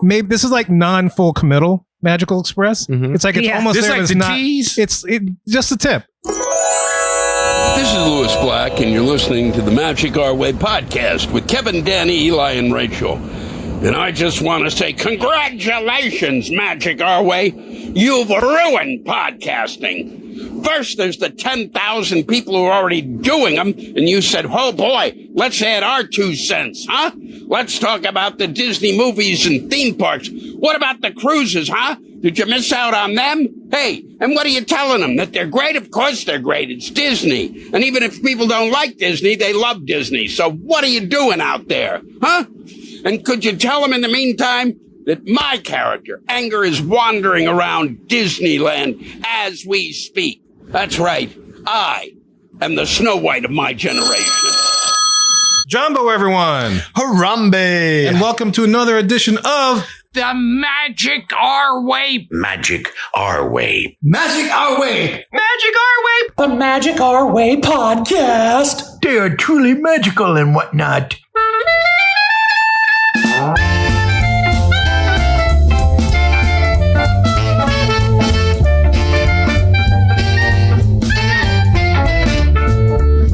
Maybe this is like non-full committal Magical Express. Mhm. It's like it's almost This there, like but it's the not. tease? It's just a tip. This is Louis Black, and you're listening to the Magic Our Way podcast with Kevin, Danny, Eli, and Rachel. And I just want to say congratulations, Magic Our Way. You've ruined podcasting. First, there's the 10,000 people who are already doing them, and you said, oh boy, let's add our 2 cents, huh? Let's talk about the Disney movies and theme parks. What about the cruises, huh? Did you miss out on them? Hey, and what are you telling them? That they're great? Of course they're great. It's Disney. And even if people don't like Disney, they love Disney. So what are you doing out there, huh? And could you tell them in the meantime that my character, Anger, is wandering around Disneyland as we speak? That's right. I am the Snow White of my generation. Jumbo, everyone, Harambe. and welcome to another edition of The Magic Our Way. Magic Our Way. Magic Our Way. Magic Our Way. The Magic Our Way podcast. They are truly magical and whatnot.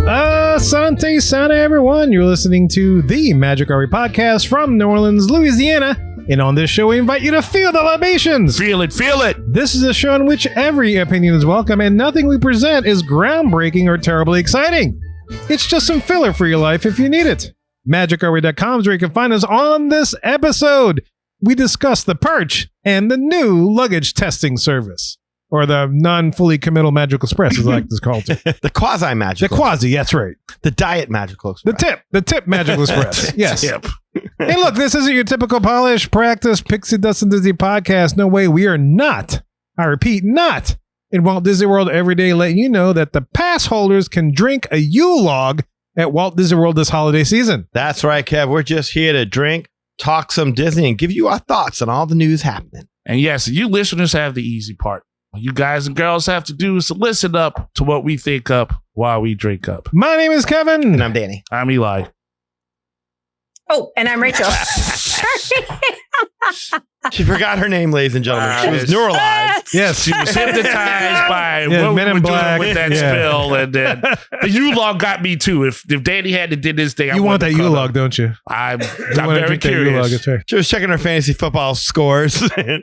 Asante Sana, everyone. You're listening to the Magic Our Way podcast from New Orleans, Louisiana. And on this show, we invite you to feel the libations. Feel it, feel it. This is a show in which every opinion is welcome and nothing we present is groundbreaking or terribly exciting. It's just some filler for your life if you need it. MagicOurWay.com is where you can find us on this episode. We discuss the Perch and the new luggage testing service. Or the non-fully committal Magical Express, as I like to call it. The quasi-magical. The quasi, that's right. The diet magical express. The tip Magical Express. Yes. Tip. Hey, look, this isn't your typical polished practice Pixie Dust and Disney podcast. No way, we are not. I repeat, not in Walt Disney World every day, letting you know that the pass holders can drink a Yule-log at Walt Disney World this holiday season. That's right, Kev. We're just here to drink, talk some Disney, and give you our thoughts on all the news happening. And yes, you listeners have the easy part. What you guys and girls have to do is to listen up to what we think up while we drink up. My name is Kevin. And I'm Danny. I'm Eli. Oh, and I'm Rachel. She forgot her name, ladies and gentlemen. She was neuralized. Yes. She was hypnotized by Yeah, what Men we in were Black. doing with that Yeah. spill. And then the U-Log got me too. If Danny had to did this thing, I You want that wouldn't have Yule-log, caught don't you? up. I'm You wanna very drink that Yule-log, curious. that's right. She was checking her fantasy football scores. You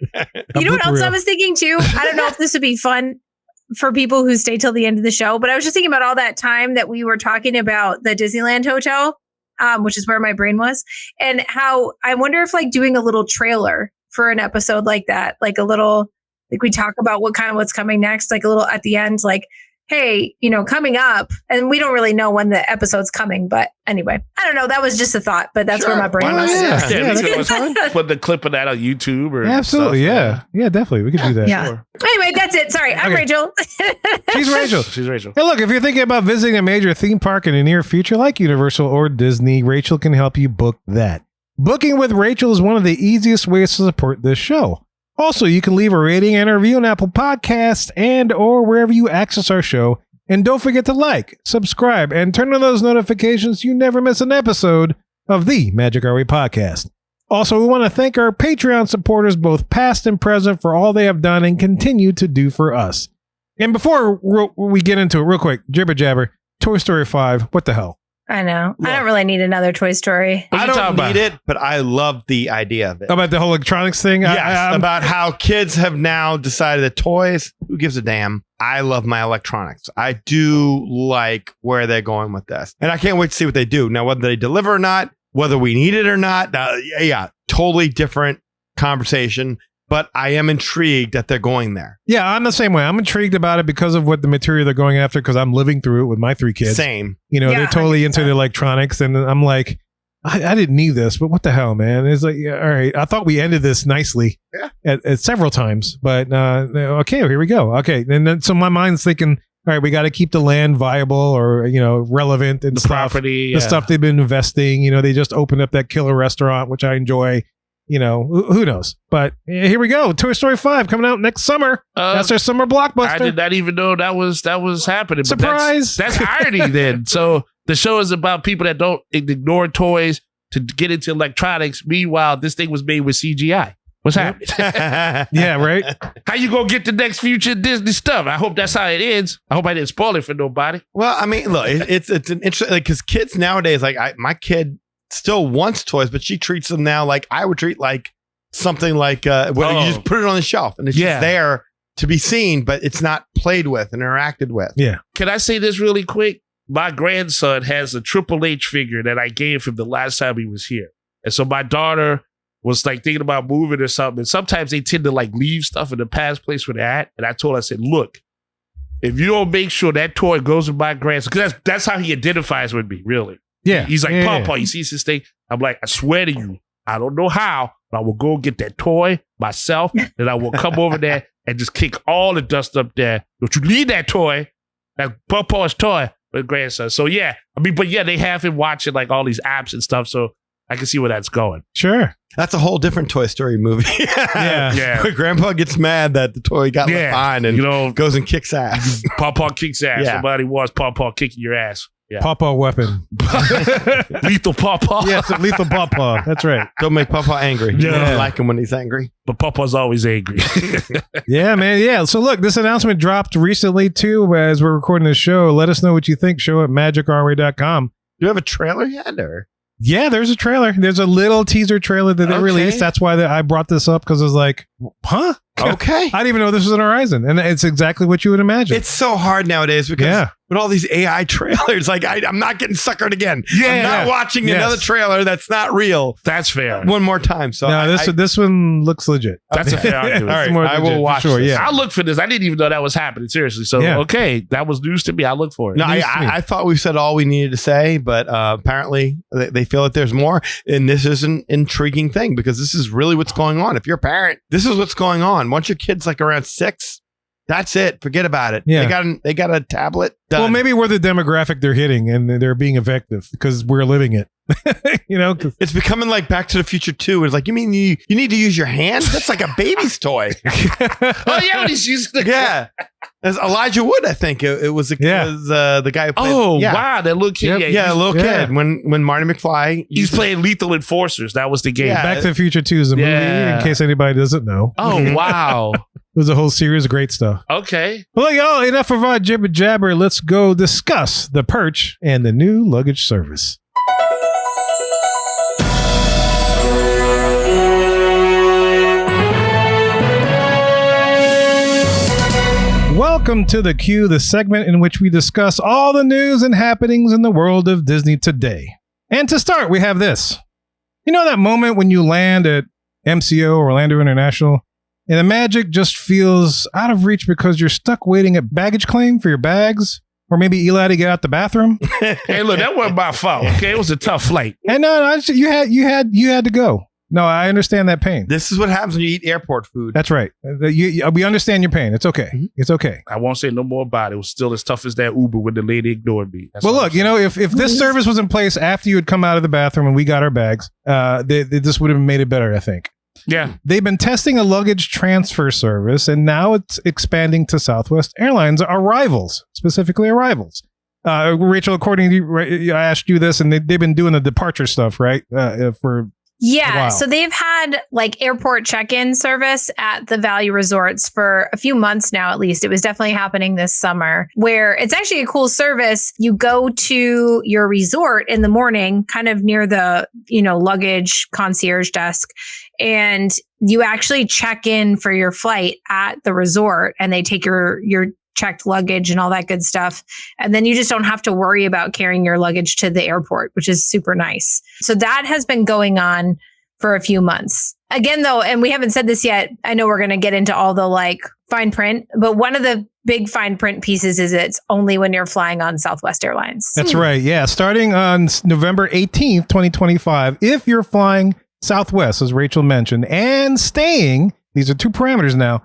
know what else I was thinking too? I don't know if this would be fun for people who stay till the end of the show, but I was just thinking about all that time that we were talking about the Disneyland Hotel, which is where my brain was, and how I wonder if like doing a little trailer for an episode like that, like a little, like we talk about what's coming next, like a little at the end, like, hey, coming up, and we don't really know when the episode's coming, but anyway, I don't know. That was just a thought, but that's where my brain was. Yeah. Yeah, that's we could put the clip of that on YouTube or Absolutely, stuff. yeah, definitely. We could do that. Yeah. Sure. Anyway, that's it. Sorry, I'm Okay. Rachel. She's Rachel. She's Rachel. Hey, look, if you're thinking about visiting a major theme park in the near future, like Universal or Disney, Rachel can help you book that. Booking with Rachel is one of the easiest ways to support this show. Also, you can leave a rating and a review on Apple Podcasts and or wherever you access our show. And don't forget to like, subscribe, and turn on those notifications so you never miss an episode of the Magic Our Way podcast. Also, we want to thank our Patreon supporters, both past and present, for all they have done and continue to do for us. And before we get into it, real quick, jibber jabber, Toy Story 5, what the hell? I know. I don't really need another Toy Story. What I you don't talking need about? it, but I love the idea of it. About the whole electronics thing? Yes, about how kids have now decided that toys, who gives a damn? I love my electronics. I do like where they're going with this. And I can't wait to see what they do. Now, whether they deliver or not, whether we need it or not, totally different conversation. But I am intrigued that they're going there. Yeah, I'm the same way. I'm intrigued about it because of what the material they're going after, because I'm living through it with my 3 kids. Same. Yeah, They're totally into 100%. the electronics, and I'm like, I didn't need this, but what the hell, man? It's like, yeah, all right. I thought we ended this nicely at several times, but okay, here we go. Okay, and then so my mind's thinking, all right, we got to keep the land viable or relevant and The stuff. property. The stuff they've been investing. They just opened up that killer restaurant, which I enjoy. Who knows? But here we go. Toy Story 5 coming out next summer. That's our summer blockbuster. I did not even know that was happening. But Surprise. That's irony then. So the show is about people that don't ignore toys, to get into electronics. Meanwhile, this thing was made with CGI. What's happening? Yeah, right? How you gonna get the next future Disney stuff? I hope that's how it ends. I hope I didn't spoil it for nobody. Well, I mean, look, it's an interesting, like, because kids nowadays, like, my kid still wants toys, but she treats them now like I would treat like something like you just put it on the shelf and it's just there to be seen, but it's not played with and interacted with. Yeah. Can I say this really quick? My grandson has a Triple H figure that I gave him the last time he was here. And so my daughter was like thinking about moving or something. And sometimes they tend to like leave stuff in the past place where they're at. And I told her, I said, look, if you don't make sure that toy goes with my grandson, because that's how he identifies with me, really. Yeah. He's like, Papa, he sees this thing. I'm like, I swear to you, I don't know how, but I will go get that toy myself. And I will come over there and just kick all the dust up there. Don't you leave that toy, that Papa's toy, with grandson. So yeah, I mean, but yeah, they have him watching like all these apps and stuff. So I can see where that's going. Sure. That's a whole different Toy Story movie. Yeah. Where Grandpa gets mad that the toy got left behind and goes and kicks ass. Pawpaw kicks ass. Yeah. Somebody wants Pawpaw kicking your ass. Yeah. Pawpaw weapon. Lethal Pawpaw. Yes, lethal Pawpaw. That's right. Don't make Pawpaw angry. You don't like him when he's angry. But Pawpaw's always angry. Yeah, man. Yeah. So look, this announcement dropped recently too as we're recording this show. Let us know what you think. Show at magicourway.com. Do you have a trailer yet? Or? Yeah, there's a trailer. There's a little teaser trailer that they released. That's why I brought this up, because I was like, huh? Okay. I didn't even know this was on Horizon. And it's exactly what you would imagine. It's so hard nowadays because with all these AI trailers, like I'm not getting suckered again. I'm not watching another trailer that's not real. That's fair. One more time. So no, this one looks legit. That's a fair argument. All right, I will watch sure, this. yeah. I'll look for this. I didn't even know that was happening. Seriously. So, okay, that was news to me. I'll look for it. No, I thought we said all we needed to say, but apparently they feel that there's more. And this is an intriguing thing because this is really what's going on. If you're a parent, this is what's going on. Once your kid's like around 6, that's it. Forget about it. Yeah. They got a tablet. Done. Well, maybe we're the demographic they're hitting and they're being effective because we're living it. You know, it's becoming like Back to the Future 2. It's like, you mean you need to use your hand? That's like a baby's toy. Oh yeah, when he's using the As Elijah Wood, I think it was the guy who played. Wow, that little kid. Yeah, a little kid. When Marty McFly, he's playing Lethal Enforcers. That was the game. Back to the Future 2 is a movie, in case anybody doesn't know. Oh wow. It was a whole series of great stuff. Okay. Well, y'all, enough of our jibber jabber. Let's go discuss the Perch and the new luggage service. Welcome to The Queue, the segment in which we discuss all the news and happenings in the world of Disney today. And to start, we have this. You know that moment when you land at MCO, Orlando International, and the magic just feels out of reach because you're stuck waiting at baggage claim for your bags? Or maybe Eli to get out the bathroom? Hey, look, that wasn't my fault, okay? It was a tough flight. And no, you had to go. No, I understand that pain. This is what happens when you eat airport food. That's right. We understand your pain. It's okay. Mm-hmm. It's okay. I won't say no more about it. It was still as tough as that Uber when the lady ignored me. That's well, look, if this service was in place after you had come out of the bathroom and we got our bags, this would have made it better, I think. Yeah. They've been testing a luggage transfer service, and now it's expanding to Southwest Airlines arrivals, specifically arrivals. Rachel, according to you, I asked you this, and they've been doing the departure stuff, right? So they've had like airport check-in service at the Value Resorts for a few months now, at least. It was definitely happening this summer, where it's actually a cool service. You go to your resort in the morning, kind of near the, luggage concierge desk, and you actually check in for your flight at the resort, and they take your checked luggage and all that good stuff. And then you just don't have to worry about carrying your luggage to the airport, which is super nice. So that has been going on for a few months. Again, though, and we haven't said this yet, I know we're going to get into all the fine print, but one of the big fine print pieces is it's only when you're flying on Southwest Airlines. That's right. Yeah. Starting on November 18th, 2025, if you're flying Southwest, as Rachel mentioned, and staying, these are two parameters now,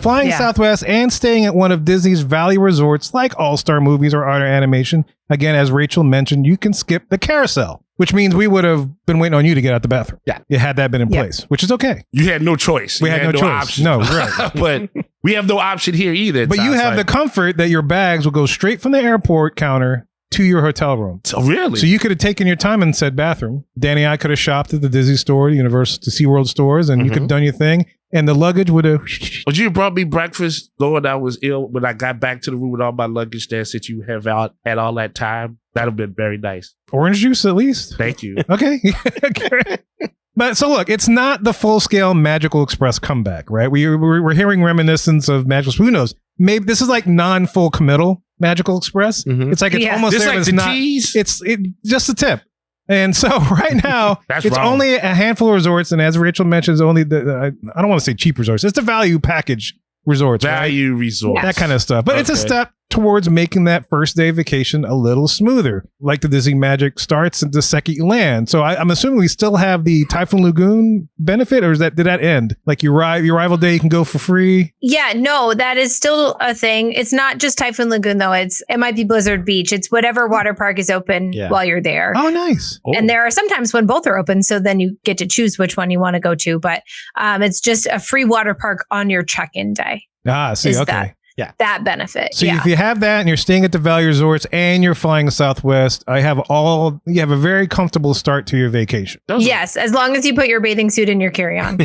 flying Southwest and staying at one of Disney's value resorts like All-Star Movies or Art or Animation. Again, as Rachel mentioned, you can skip the carousel, which means we would have been waiting on you to get out the bathroom. Yeah. Had that been in place, which is okay. You had no choice. We had no choice. Option. No, right. But we have no option here either. But you have the comfort that your bags will go straight from the airport counter to your hotel room. So really? So you could have taken your time in said bathroom. Danny and I could have shopped at the Disney store, the Universal, the SeaWorld stores, and you could have done your thing. And the luggage would have... Would you have brought me breakfast knowing I was ill when I got back to the room with all my luggage there since you have out at all that time? That would have been very nice. Orange juice at least. Thank you. Okay. But so look, it's not the full-scale Magical Express comeback, right? We're hearing reminiscence of Magical Express. Who knows? Maybe this is like non-full committal Magical Express. It's like it's almost This there, like but it's the not. tease? It's just a tip. And so right now, That's it's wrong. only a handful of resorts, and as Rachel mentions, only I don't want to say cheap resorts. It's the value package resorts, Value resort. right? That kind of stuff. But it's a Okay. step towards making that first day vacation a little smoother. Like the Disney Magic starts and the second you land. So I'm assuming we still have the Typhoon Lagoon benefit, or did that end? Like your arrival day, you can go for free. Yeah, no, that is still a thing. It's not just Typhoon Lagoon though. It might be Blizzard Beach. It's whatever water park is open while you're there. Oh, nice. And there are sometimes when both are open, so then you get to choose which one you want to go to. But it's just a free water park on your check-in day. Ah, see, Is okay. That benefit. So if you have that and you're staying at the Value Resorts and you're flying Southwest, you have a very comfortable start to your vacation. Yes, as long as you put your bathing suit in your carry-on.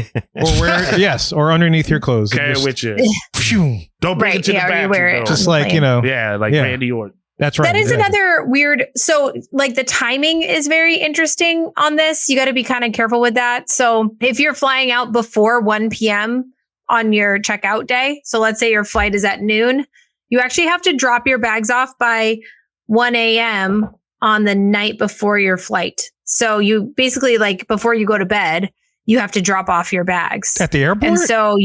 or underneath your clothes. Carry Just- with you. phew. Don't bring it to the or you bathroom. wear it. though. Just like, you know. Yeah, like Yeah. Randy Orton. That's right. That is exactly. another weird. So, like the timing is very interesting on this. You got to be kind of careful with that. So, if you're flying out before 1 p.m. on your checkout day, so let's say your flight is at noon, you actually have to drop your bags off by 1 a.m. on the night before your flight. So, you basically, like, before you go to bed, you have to drop off your bags At the airport? And so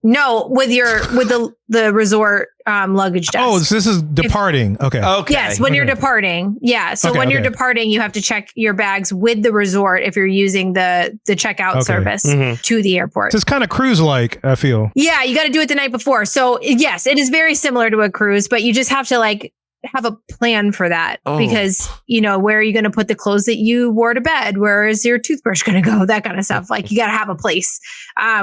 with the resort luggage desk. Oh, so this is departing. Okay. Yes, when you're departing. Yeah. So when you're departing, you have to check your bags with the resort if you're using the checkout service to the airport. So it's kind of cruise-like, I feel. Yeah, you got to do it the night before. So yes, it is very similar to a cruise, but you just have to have a plan for that because, where are you going to put the clothes that you wore to bed? Where is your toothbrush going to go? That kind of stuff. Like you got to have a place.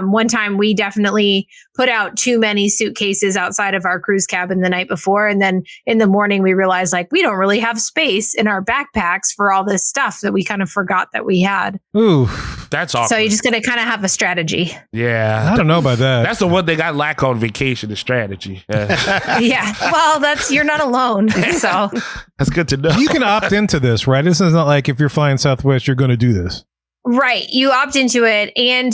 One time we definitely put out too many suitcases outside of our cruise cabin the night before. And then in the morning we realized we don't really have space in our backpacks for all this stuff that we kind of forgot that we had. Ooh. That's awkward. So you're just going to kind of have a strategy. Yeah. I don't know about that. That's the one thing I lack on vacation, the strategy. Yeah. Well, you're not alone. So that's good to know. You can opt into this, right? This is not like if you're flying Southwest, you're going to do this. right. You opt into it. And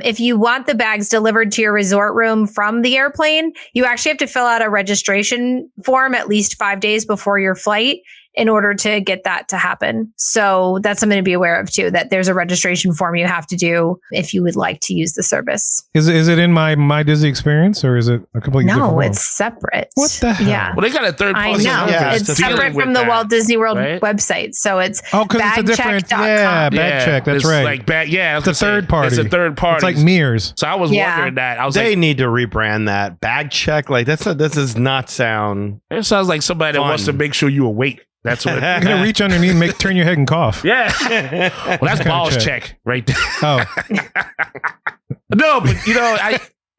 if you want the bags delivered to your resort room from the airplane, you actually have to fill out a registration form at least 5 days before your flight in order to get that to happen. So that's something to be aware of too, that there's a registration form you have to do if you would like to use the service. Is it in my Disney experience or is it a completely different No, one? it's separate. What the hell? Yeah. Well, they got a third I party. know. Yeah, It's dealing separate with from the that, Walt Disney World right? website. So it's Oh, because it's a different, bagcheck.com. bag check. That's it's right. Like it's a third party. It's a third party. It's like Mears. So I was Yeah. wondering that. I was They like, need to rebrand that bag check. Like that does not sound. it sounds like somebody that Fun. wants to make sure you awake. That's what. You're gonna reach underneath, and turn your head and cough. Yeah. Well, that's Kinda balls check. check right there. Oh, No, but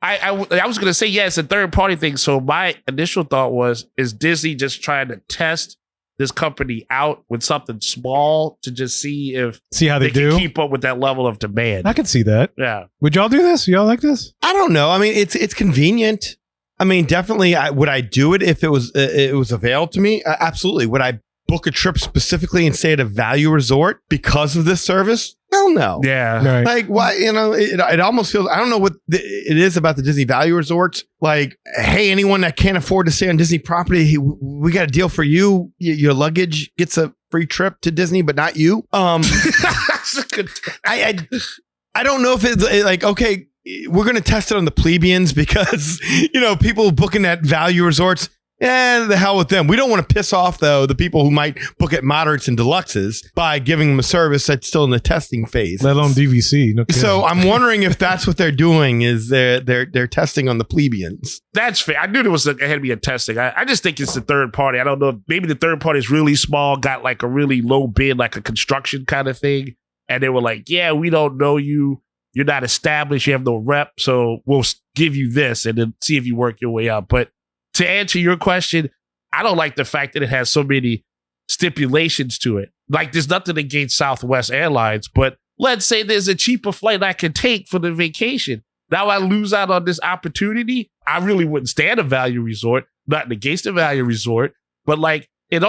I was gonna say it's a third party thing. So my initial thought was, is Disney just trying to test this company out with something small to just see if see how they can do. keep up with that level of demand? I can see that. Yeah. Would y'all do this? Y'all like this? I don't know. I mean, it's convenient. I mean, definitely. Would I do it if it was availed to me? Absolutely. Would I book a trip specifically and stay at a value resort because of this service? Hell no. Yeah. Right. Like, why? It almost feels. I don't know what it is about the Disney value resorts. Like, hey, anyone that can't afford to stay on Disney property, we got a deal for you. Your luggage gets a free trip to Disney, but not you. I don't know if it's like, okay, we're going to test it on the plebeians because, people booking at value resorts, the hell with them. We don't want to piss off, though, the people who might book at moderates and deluxes by giving them a service that's still in the testing phase. Let alone DVC. No kidding. So I'm wondering if that's what they're doing is they're testing on the plebeians. That's fair. I knew there was ahead of me a testing. I just think it's the third party. I don't know. Maybe the third party is really small, got like a really low bid, like a construction kind of thing. And they were like, yeah, we don't know you. You're not established. You have no rep. So we'll give you this and then see if you work your way up. But to answer your question, I don't like the fact that it has so many stipulations to it. Like there's nothing against Southwest Airlines, but let's say there's a cheaper flight I could take for the vacation. Now I lose out on this opportunity. I really wouldn't stay at a value resort, nothing against a value resort, but like it's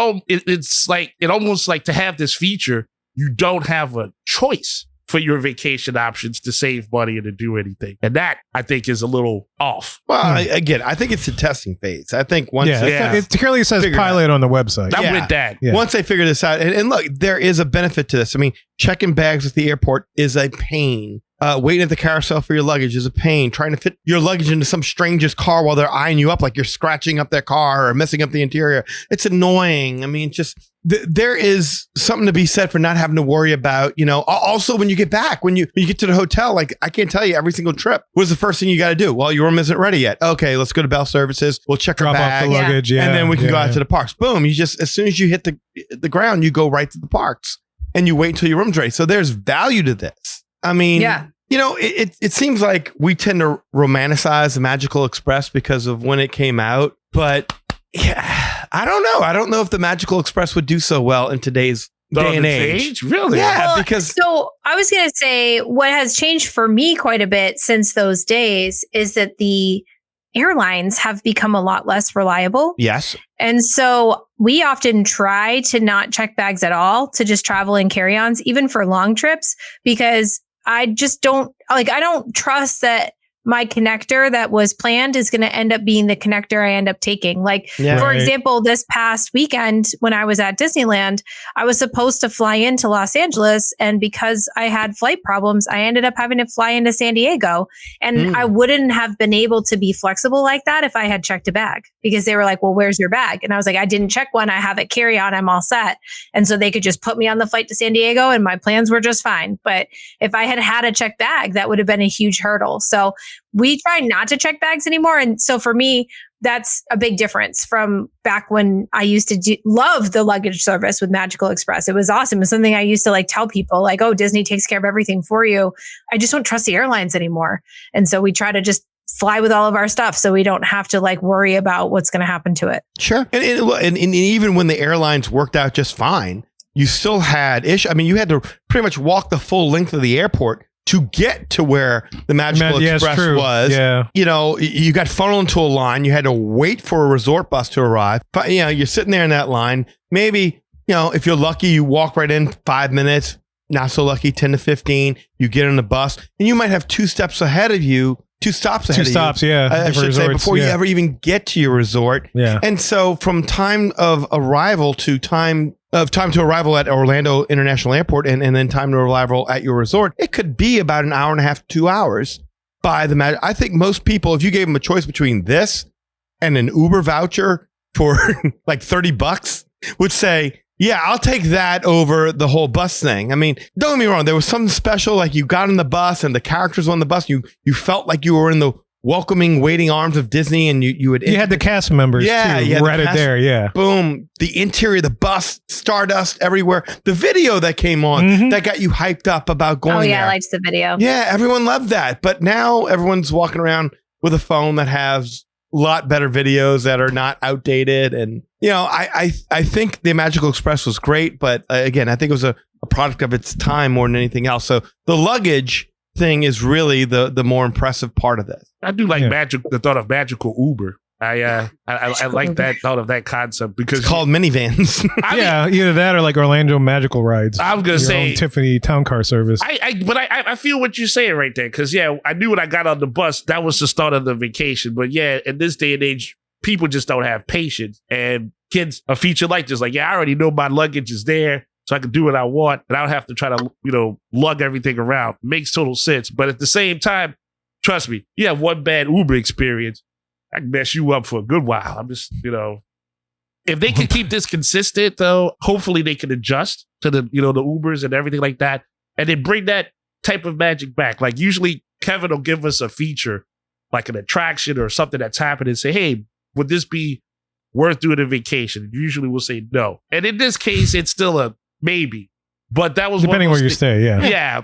almost like to have this feature, you don't have a choice for your vacation options to save money and to do anything. And that, I think, is a little off. Well, again, I think it's the testing phase. I think once it clearly says pilot on the website. I'm with that. Yeah. Once they figure this out, and look, there is a benefit to this. I mean, checking bags at the airport is a pain. Waiting at the carousel for your luggage is a pain. Trying to fit your luggage into some stranger's car while they're eyeing you up like you're scratching up their car or messing up the interior. It's annoying. I mean, just there is something to be said for not having to worry about, also when you get back, when you get to the hotel, like I can't tell you every single trip. What's the first thing you got to do? Well, your room isn't ready yet. Okay, let's go to Bell Services. We'll check our Drop bag. off the luggage. Yeah. And then we can go out to the parks. Boom. You just, as soon as you hit the ground, you go right to the parks and you wait until your room's ready. So there's value to this. I mean, it seems like we tend to romanticize the Magical Express because of when it came out, but I don't know. I don't know if the Magical Express would do so well in today's day and age. Really? Yeah, So I was going to say what has changed for me quite a bit since those days is that the airlines have become a lot less reliable. Yes. And so we often try to not check bags at all, to just travel in carry-ons, even for long trips, because I just don't I don't trust that my connector that was planned is going to end up being the connector I end up taking. Like, for example, this past weekend when I was at Disneyland, I was supposed to fly into Los Angeles. And because I had flight problems, I ended up having to fly into San Diego. And I wouldn't have been able to be flexible like that if I had checked a bag, because they were like, well, where's your bag? And I was like, I didn't check one. I have it carry on. I'm all set. And so they could just put me on the flight to San Diego and my plans were just fine. But if I had had a checked bag, that would have been a huge hurdle. So we try not to check bags anymore. And so for me, that's a big difference from back when I used to love the luggage service with Magical Express. It was awesome. It's something I used to tell people oh, Disney takes care of everything for you. I just don't trust the airlines anymore. And so we try to just fly with all of our stuff so we don't have to worry about what's going to happen to it. Sure. And even when the airlines worked out just fine, you still had issues. I mean, you had to pretty much walk the full length of the airport to get to where the Magical Express was. Yeah. You got funneled into a line. You had to wait for a resort bus to arrive. But, you're sitting there in that line. Maybe, if you're lucky, you walk right in 5 minutes. Not so lucky, 10 to 15. You get on the bus and you might have two stops ahead of you. I should say, before you ever even get to your resort. Yeah. And so from time of arrival to time to arrival at Orlando International Airport and then time to arrival at your resort, it could be about an hour and a half, 2 hours by the I think most people, if you gave them a choice between this and an Uber voucher for $30, would say, yeah, I'll take that over the whole bus thing. I mean, don't get me wrong. There was something special, you got on the bus and the characters on the bus. You felt like you were in the welcoming, waiting arms of Disney, and you had the cast members too, right there. Yeah. Boom. The interior of the bus, stardust everywhere. The video that came on that got you hyped up about going there. Oh, yeah, I liked the video. Yeah, everyone loved that. But now everyone's walking around with a phone that has a lot better videos that are not outdated. And, I think the Magical Express was great. But again, I think it was a product of its time more than anything else. So the luggage thing is really the more impressive part of this. I do like the thought of magical Uber. I like that thought of that concept because it's called minivans. Either that or Orlando Magical Rides. I was gonna say Tiffany Town Car Service. I feel what you're saying right there, because I knew when I got on the bus that was the start of the vacation. But in this day and age, people just don't have patience, and kids a feature like this, I already know my luggage is there, so I can do what I want, and I don't have to try to lug everything around. Makes total sense. But at the same time, trust me, you have one bad Uber experience, I can mess you up for a good while. I'm just, if they can keep this consistent, though, hopefully they can adjust to the, the Ubers and everything like that, and then bring that type of magic back. Usually Kevin will give us a feature, like an attraction or something that's happening, and say, hey, would this be worth doing a vacation? Usually we'll say no. And in this case, it's still a maybe. But that was depending where you stay, yeah.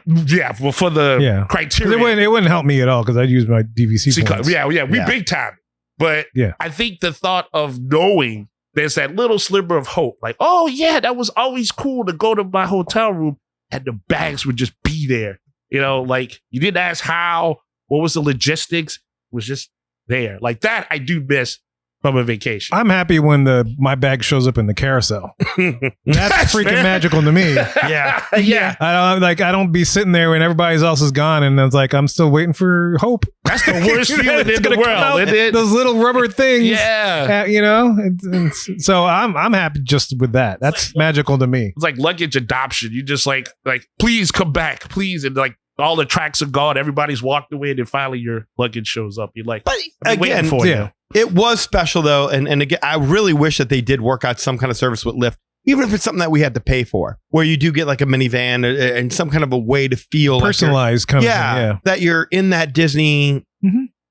Well, for the criteria, it wouldn't help me at all because I'd use my DVC points. We big time. But I think the thought of knowing there's that little sliver of hope. Like, oh yeah, that was always cool to go to my hotel room and the bags would just be there. You know, like you didn't ask how, what was the logistics, it was just there. Like that I do miss from a vacation. I'm happy when my bag shows up in the carousel. That's freaking fair. magical to me. Yeah. Yeah. I don't be sitting there when everybody else is gone and it's like I'm still waiting for hope. That's the worst feeling It's in gonna the come out, world, isn't it? those little rubber things. Yeah. You know? So I'm happy just with that. That's magical to me. It's like luggage adoption. You just like, please come back, please. And like all the tracks are gone. Everybody's walked away. And then finally your luggage shows up. You're like, But I'm waiting again, for yeah. you. it was special though, and again, I really wish that they did work out some kind of service with Lyft, even if it's something that we had to pay for, where you do get like a minivan and some kind of a way to feel Personalized like kind of thing. Yeah. that you're in that Disney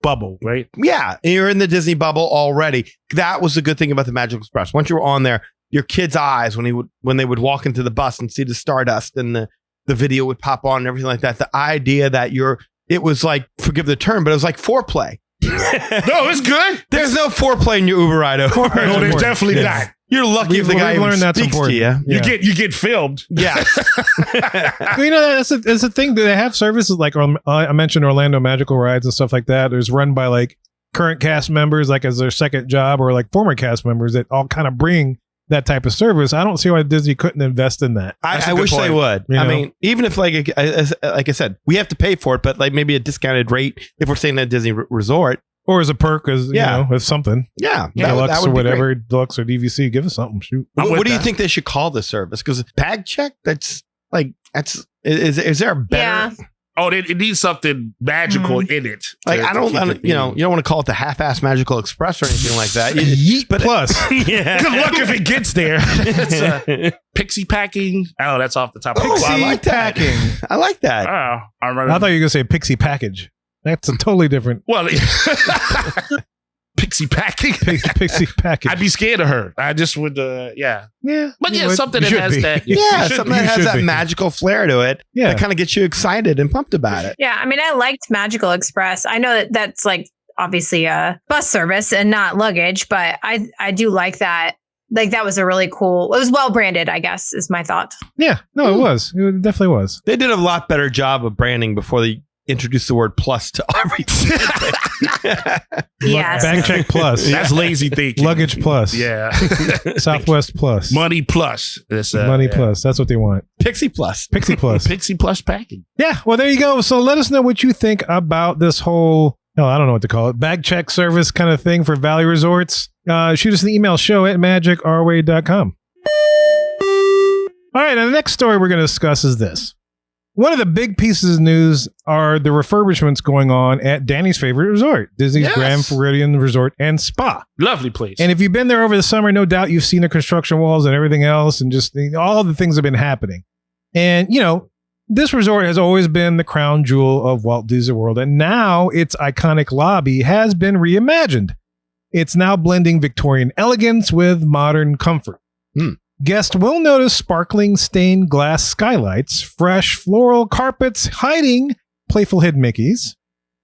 Bubble, right? Yeah, you're in the Disney bubble already. That was the good thing about the Magical Express. Once you were on there, your kid's eyes when they would walk into the bus and see the Stardust and the video would pop on and everything like that. The idea that it was like, forgive the term, but it was like foreplay. No, it's good. There's no foreplay in your Uber ride. No, there's definitely Yes. not. You're lucky if the guy We've even learned that's speaks to important. you. Yeah. You get filmed. Yeah. Well, you know, that's a thing. Do they have services like I mentioned Orlando Magical Rides and stuff like that? There's run by like current cast members, like as their second job, or like former cast members that all kind of bring that type of service. I don't see why Disney couldn't invest in that. I wish they would. You I know? mean, even if like I said, we have to pay for it, but like maybe a discounted rate if we're staying at a Disney resort. Or as a perk, as you know, as something. Yeah, Deluxe would or be great. whatever, Deluxe or DVC, give us something. Shoot. What do you think they should call this service? Because bag check, is there a better? Yeah. Oh, it needs something magical in it. Like I don't you don't want to call it the half-ass Magical Express or anything like that. Yeet but plus. Yeah. Good luck if it gets there. It's, pixie packing. Oh, that's off the top of Pixie my head. I like that. packing. I like that. Oh, I thought you were going to say Pixie Package. That's a totally different well, pixie packing. Pixie Package. I'd be scared of her. I just would, Yeah. But You yeah, would- something you that should has be. that. Yeah, should something be. that has should that be. magical flair to it. Yeah. That kind of gets you excited and pumped about it. Yeah, I mean, I liked Magical Express. I know that that's like obviously a bus service and not luggage, but I do like that. Like that was a really cool. It was well branded, I guess, is my thought. Yeah. No, it was. It definitely was. They did a lot better job of branding before they introduced the word plus to everything. Yes. Bag check plus. That's lazy thinking. Luggage plus. Yeah. Southwest plus. Money plus. It's, Money yeah. plus. That's what they want. Pixie plus. Pixie plus. Pixie plus packing. Yeah, well, there you go. So let us know what you think about this whole, I don't know what to call it, bag check service kind of thing for Valley Resorts. Shoot us an email, show@magicourway.com. All right, and the next story we're going to discuss is this. One of the big pieces of news are the refurbishments going on at Danny's favorite resort, Disney's Yes. Grand Floridian Resort and Spa. Lovely place. And if you've been there over the summer, no doubt you've seen the construction walls and everything else and just all the things that have been happening. And, this resort has always been the crown jewel of Walt Disney World, and now its iconic lobby has been reimagined. It's now blending Victorian elegance with modern comfort. Guests will notice sparkling stained glass skylights, fresh floral carpets hiding playful hidden Mickeys,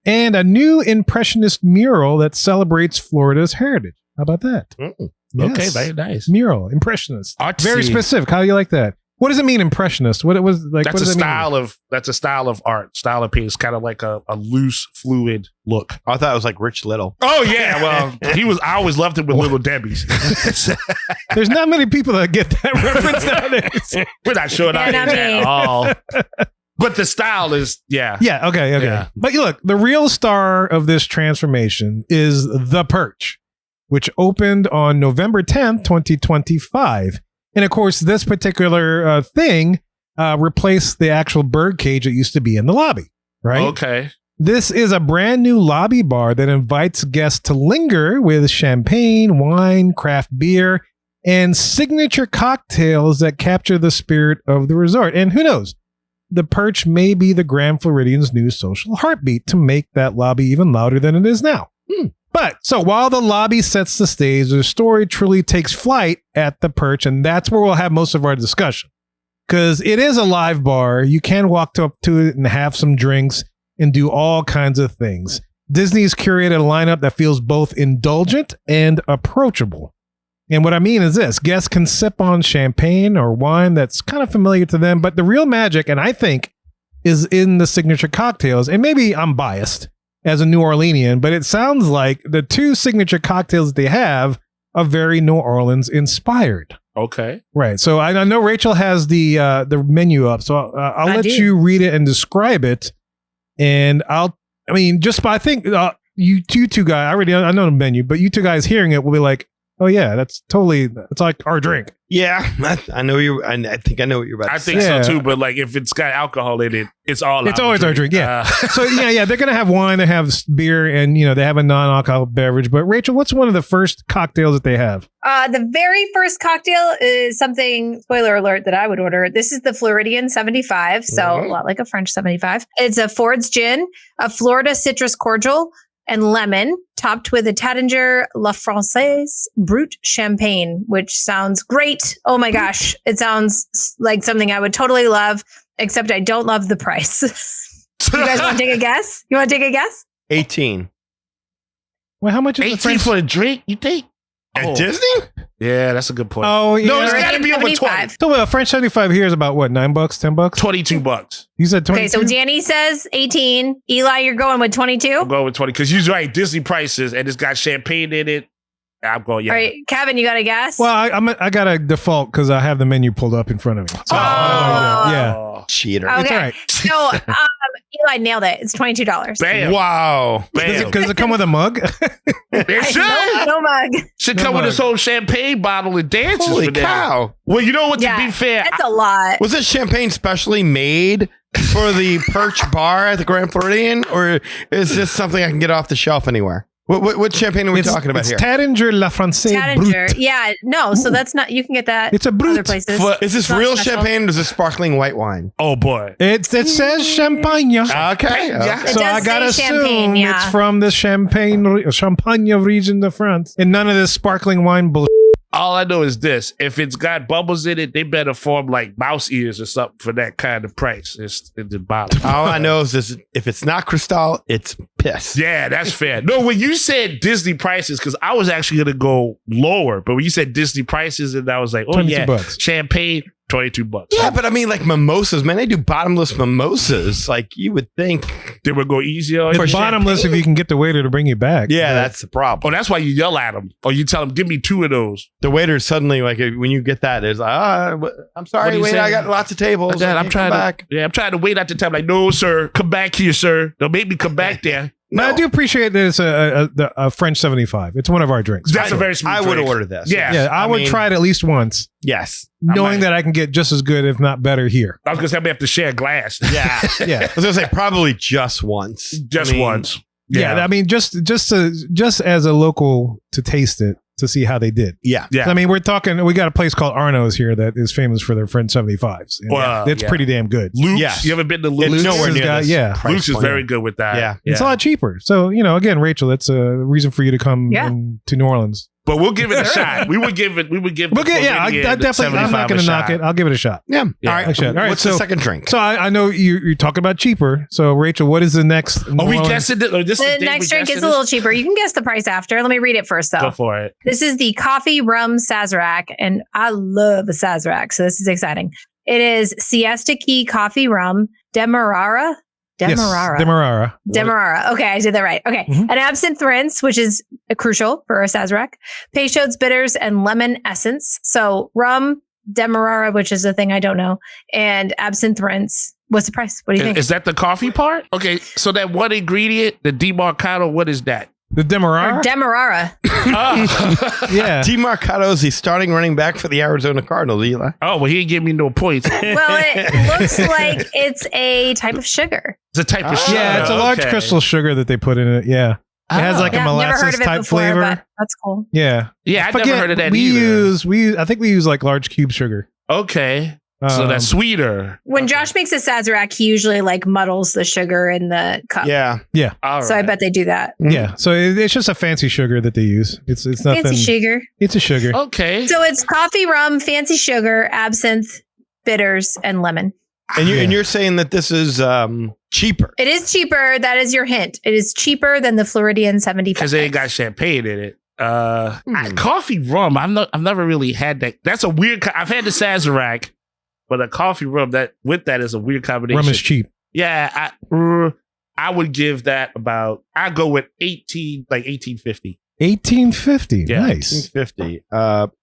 and a new impressionist mural that celebrates Florida's heritage. How about that? Okay, Yes. very nice. Mural, impressionist. Artsy. Very specific. How do you like that? What does it mean, impressionist? What it was like? That's what a does that style that's a style of art, style of paint. It's kind of like a loose, fluid look. I thought it was like Rich Little. Oh yeah, well, I always loved it with Little Debbie's. mean? There's not many people that get that reference nowadays. We're not sure Yeah, not me. at all. But the style is, yeah. Yeah, okay. Yeah. But look, the real star of this transformation is the Perch, which opened on November 10th, 2025. And of course, this particular thing replaced the actual bird cage that used to be in the lobby, right? Okay. This is a brand new lobby bar that invites guests to linger with champagne, wine, craft beer, and signature cocktails that capture the spirit of the resort. And who knows? The Perch may be the Grand Floridian's new social heartbeat to make that lobby even louder than it is now. But so while the lobby sets the stage, the story truly takes flight at the Perch, and that's where we'll have most of our discussion. Because it is a live bar. You can walk up to it and have some drinks and do all kinds of things. Disney's curated a lineup that feels both indulgent and approachable. And what I mean is this: guests can sip on champagne or wine that's kind of familiar to them, but the real magic, and I think, is in the signature cocktails. And maybe I'm biased as a New Orleanian, but it sounds like the two signature cocktails that they have are very New Orleans inspired. Okay. Right. So I know Rachel has the menu up, so I'll let you read it and describe it. And I think you two guys, I know the menu, but you two guys hearing it will be like, oh yeah, it's like our drink. Yeah, I know you. I think I know what you're about to say. I think so too. But like, if it's got alcohol in it, it's always our drink. Yeah. So yeah, they're gonna have wine, they have beer, and they have a non-alcoholic beverage. But Rachel, what's one of the first cocktails that they have? The very first cocktail is something, spoiler alert, that I would order. This is the Floridian 75, so a lot like a French 75. It's a Ford's gin, a Florida citrus cordial, and lemon, topped with a Taittinger La Française Brut Champagne, which sounds great. Oh my gosh. It sounds like something I would totally love, except I don't love the price. You guys want to take a guess? 18. Well, how much is 18 for a drink, you think? At Disney? Yeah, that's a good point. Oh, yeah. No, it's got to be over 20. So a French 75 here is about what, $9, $10? $22. You said 22? Okay, so Danny says 18. Eli, you're going with 22? I'm going with 20 because you're right. Disney prices and it's got champagne in it. I'm going, yeah. All right, Kevin, you got a guess? Well, I got a default because I have the menu pulled up in front of me. So yeah. Cheater. Okay. It's all right. So Eli nailed it. It's $22. Bam. Wow. Bam. Does it come with a mug? It should. No mug. Should come with this whole champagne bottle and dances. Holy for that. cow. Well, you know what? To be fair, That's a lot. Was this champagne specially made for the Perch bar at the Grand Floridian? Or is this something I can get off the shelf anywhere? What champagne are we talking about here? Taittinger La Française Taittinger. Brut. Yeah, no, so that's not, you can get that It's a Brut. other places. Is this Not real special. champagne or is this sparkling white wine? oh boy. It says champagne. Okay. Yeah. It So I does gotta say assume champagne, yeah. it's from the Champagne region of France, and none of this sparkling wine bullshit. All I know is this: if it's got bubbles in it, they better form like mouse ears or something for that kind of price. It's in the bottle. All I know is this: if it's not Cristal, it's piss. Yeah, that's fair. No, when you said Disney prices, because I was actually gonna go lower, but when you said Disney prices, and I was like, oh yeah, $22. champagne, $22. Yeah, but I mean, like mimosas, man. They do bottomless mimosas. Like you would think They would go easier on For you. bottomless, if you can get the waiter to bring you back. Yeah, that's the problem. Oh, that's why you yell at them, or you tell them, "Give me 2 of those." The waiter suddenly, like, when you get that, it's like, I'm What sorry, do you wait, say? I got lots of tables. Dad, I I'm can't trying come to. back. Yeah, I'm trying to wait at the time. Like, no, sir, come back here, sir. Don't make me come back there. But I do appreciate that it's a French 75. It's one of our drinks. That's a very smooth I would drink. order this. Yeah. Yeah, I would mean- try it at least once, Yes. knowing might. that I can get just as good, if not better, here. I was gonna say we have to share a glass. Yeah. Yeah. I was gonna say probably just once. Just I mean, once. Yeah, I mean, just as a local to taste it, to see how they did. Yeah. Yeah. I mean, we got a place called Arno's here that is famous for their French 75s. And Well, it's yeah. pretty damn good. Luke's. Yes. You ever been to It's Luke's? nowhere has near got- this yeah. price Luke's is point. very good with that. Yeah. It's a lot cheaper. So, again, Rachel, that's a reason for you to come Yeah. to New Orleans. But we'll give it a shot. We would give. I Floridian definitely, I'm not going to 75 a knock shot. it. I'll give it a shot. Yeah. Yeah. All right. Actually, all right, What's so- the second drink? So I know you're talking about cheaper. So, Rachel, what is the next? Are we New Orleans- guessing this? Or this The is the day next we drink guessing is a little cheaper. You can guess the price after. Let me read it first, this? though. Go for it. This is the coffee rum Sazerac, and I love a Sazerac, so this is exciting. It is Siesta Key coffee rum, Demerara. Yes, Demerara. Demerara. Okay, I did that right. Okay. Mhm. An absinthe rinse, which is crucial for a Sazerac, Peychaud's bitters, and lemon essence. So rum, Demerara, which is a thing I don't know, and absinthe rinse. What's the price? What do you think? Is that the coffee part? Okay, so that one ingredient, the demarcado, what is that? The Demerara? Or Demerara. Oh, Yeah. DeMarcado is the starting running back for the Arizona Cardinals, Eli. well, he didn't give me no points. It's Well, it looks like it's a type of sugar. a type of sugar. Yeah, it's a large Okay. crystal sugar that they put in it. Yeah. It has like a Yeah, I've never heard molasses of it type before, flavor. but that's cool. Yeah. Yeah, I never heard of that we either. I think we use like large cube sugar. Okay, so that's sweeter. When Okay. Josh makes a Sazerac, he usually like muddles the sugar in the cup. Yeah. All So I right. bet they do that. Yeah. So it's just a fancy sugar that they use. It's nothing. Fancy sugar. It's a sugar. Okay. So it's coffee, rum, fancy sugar, absinthe, bitters, and lemon. And Yeah. you're saying that this is cheaper. It is cheaper. That is your hint. It is cheaper than the Floridian 75. Because they ain't got champagne in it. Coffee rum. I've never really had that. That's a weird. I've had the Sazerac, but a coffee rum that with that is a weird combination. Rum is cheap. Yeah, I would give that about. I go with 1850. 1850. Yeah. Nice. 1850.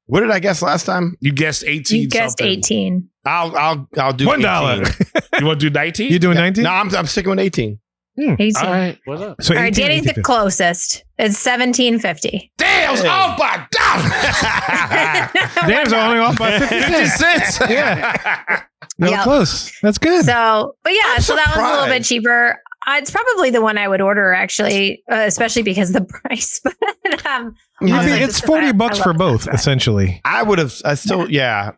What did I guess last time? You guessed 18. You guessed something. 18. I'll do $1. You want to do 19? You doing 19? No, I'm sticking with 18. 18. All right. What's up? So All right, 18, Danny's the 1850. closest. It's 1750. Damn! Oh my God! Dan's only off by 50 cents. Yeah. No, Yep. close. That's good. So, but yeah, I'm so that was a little bit surprised. cheaper. It's probably the one I would order, actually, especially because of the price. But Yeah, also it's just 'cause I $40 love for the both, Sazerac. essentially.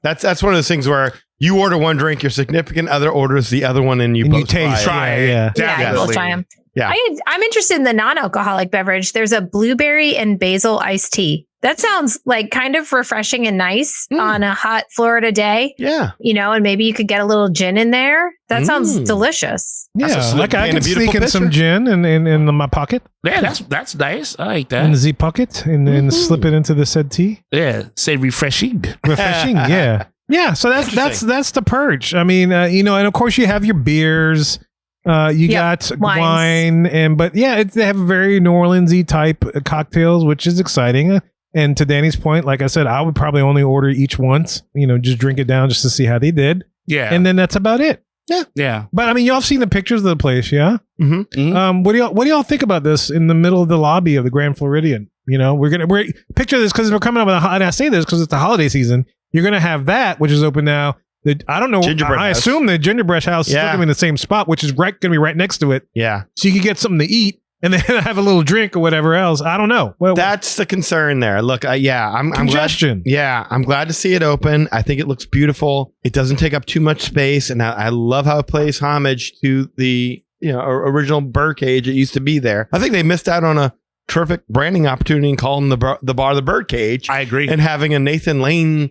That's one of those things where you order one drink, your significant other orders the other one, and you And you both try taste. it. Try it. Yeah. Yeah, we'll try them. Yeah. I'm interested in the non-alcoholic beverage. There's a blueberry and basil iced tea. That sounds like kind of refreshing and nice on a hot Florida day. Yeah. And maybe you could get a little gin in there. That sounds delicious. Yeah, That's a like I paint a can beautiful sneak in some picture. gin in my pocket, Yeah, that's nice. I like in that. the pocket, and slip it into the said tea. Yeah, say refreshing. Refreshing, yeah. Yeah, so that's the Perch. I mean, and of course you have your beers. You got wines. wine, but yeah, they have very New Orleans-y type cocktails, which is exciting. And to Danny's point, like I said, I would probably only order each once. Just drink it down just to see how they did, Yeah, and then that's about it. yeah. But I mean, y'all seen the pictures of the place, yeah? Mm-hmm. What do y'all think about this in the middle of the lobby of the Grand Floridian? We're picture this because we're coming up with and I say this because it's the holiday season. You're gonna have that, which is open now. I don't know. Gingerbread I house. assume the gingerbread house is still Yeah. gonna be in the same spot, which is gonna be right next to it, Yeah. so you can get something to eat and then have a little drink or whatever else. I don't know. Well, That's the concern there. Look, I'm glad. congestion. Yeah, I'm glad to see it open. I think it looks beautiful. It doesn't take up too much space, and I love how it plays homage to the original birdcage that used to be there. I think they missed out on a terrific branding opportunity in calling the bar the birdcage. I agree. And having a Nathan Lane,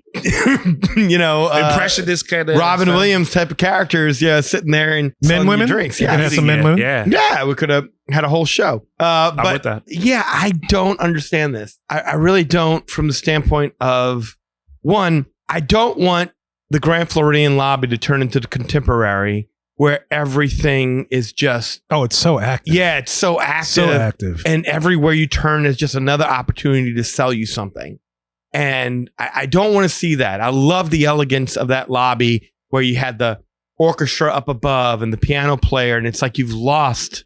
Impressionist kind of Robin Williams type of characters, sitting there and Men, selling you women? drinks. You Yeah, can have some men, women. Yeah, yeah, we could have had a whole show. I'm But with that. yeah, I don't understand this. I really don't, from the standpoint of one, I don't want the Grand Floridian lobby to turn into the Contemporary where everything is just, Oh, it's so active. it's so active. So active. And everywhere you turn is just another opportunity to sell you something. And I don't want to see that. I love the elegance of that lobby where you had the orchestra up above and the piano player. And it's like you've lost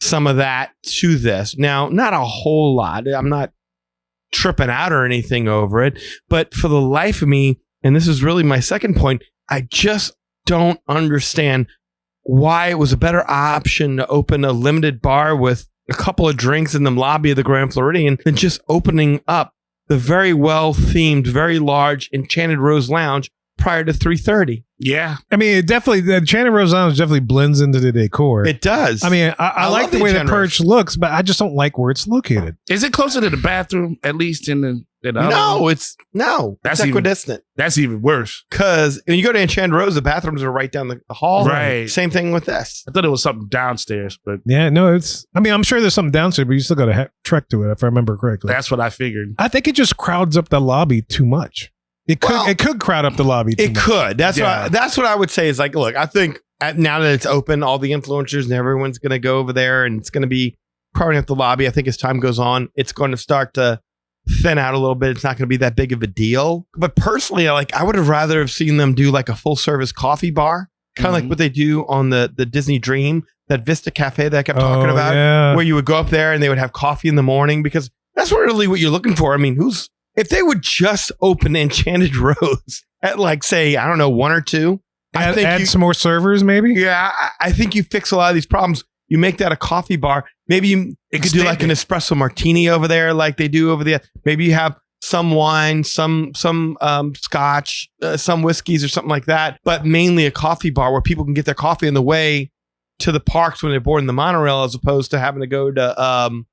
some of that to this. Now, not a whole lot. I'm not tripping out or anything over it. But for the life of me, and this is really my second point, I just don't understand why it was a better option to open a limited bar with a couple of drinks in the lobby of the Grand Floridian than just opening up the very well themed, very large Enchanted Rose Lounge prior to 3:30. Yeah, I mean, it definitely, the Enchanted Rose Lounge definitely blends into the decor. It does. I mean, I like love the way the Enchanted Perch Rose. looks, but I just don't like where it's located. is it closer to the bathroom? At least in the other No, one? it's That's it's even- equidistant. That's even worse. Because when you go to Enchanted Rose, the bathrooms are right down the hall. Right. Same thing with this. I thought it was something downstairs, but Yeah, no, I'm sure there's something downstairs, but you still got to trek to it, if I remember correctly. that's what I figured. I think it just crowds up the lobby too much. It could crowd up the lobby too It much. could. That's Yeah. that's what I would say is like, look, I think now that it's open, all the influencers and everyone's going to go over there and it's going to be crowding up the lobby. I think as time goes on, it's going to start to thin out a little bit. It's not going to be that big of a deal. But personally, I would have rather have seen them do like a full service coffee bar, kind of like what they do on the Disney Dream, that Vista Cafe that I kept talking about, Yeah. where you would go up there and they would have coffee in the morning, because that's really what you're looking for. I mean, if they would just open Enchanted Rose at like, say, I don't know, 1 or 2, I think add some more servers, maybe. yeah, I think you fix a lot of these problems. You make that a coffee bar. Maybe you could do like an espresso martini over there, like they do over there. Maybe you have some wine, some scotch, some whiskeys or something like that, but mainly a coffee bar where people can get their coffee on the way to the parks when they're boarding the monorail, as opposed to having to go to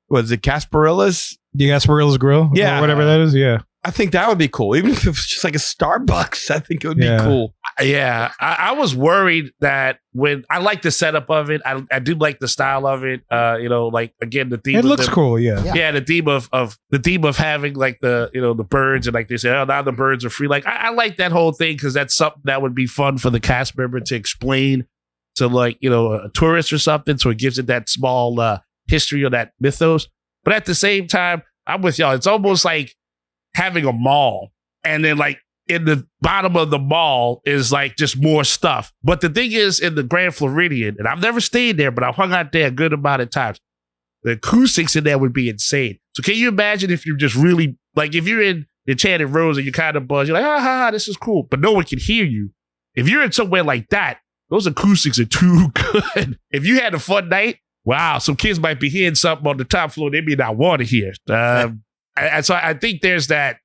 what is it, Gasparilla's? You got Spirilla's Grill? Yeah. Or whatever that is. Yeah. I think that would be cool. Even if it was just like a Starbucks, I think it would be cool. Yeah, I was worried that when I like the setup of it, I do like the style of it. Like again, the theme. It looks cool. Yeah. The theme of having like the birds and like they say, oh, now the birds are free. Like I like that whole thing because that's something that would be fun for the cast member to explain to a tourist or something. So it gives it that small history or that mythos. But at the same time, I'm with y'all. It's almost like having a mall, and then like in the bottom of the mall is like just more stuff. But the thing is, in the Grand Floridian, and I've never stayed there, but I've hung out there a good amount of times. The acoustics in there would be insane. So can you imagine if you're just really like if you're in the Enchanted Rose and you kind of buzz, you're like, this is cool, but no one can hear you. If you're in somewhere like that, those acoustics are too good. If you had a fun night, wow, some kids might be hearing something on the top floor they may not want to hear. So I think there's that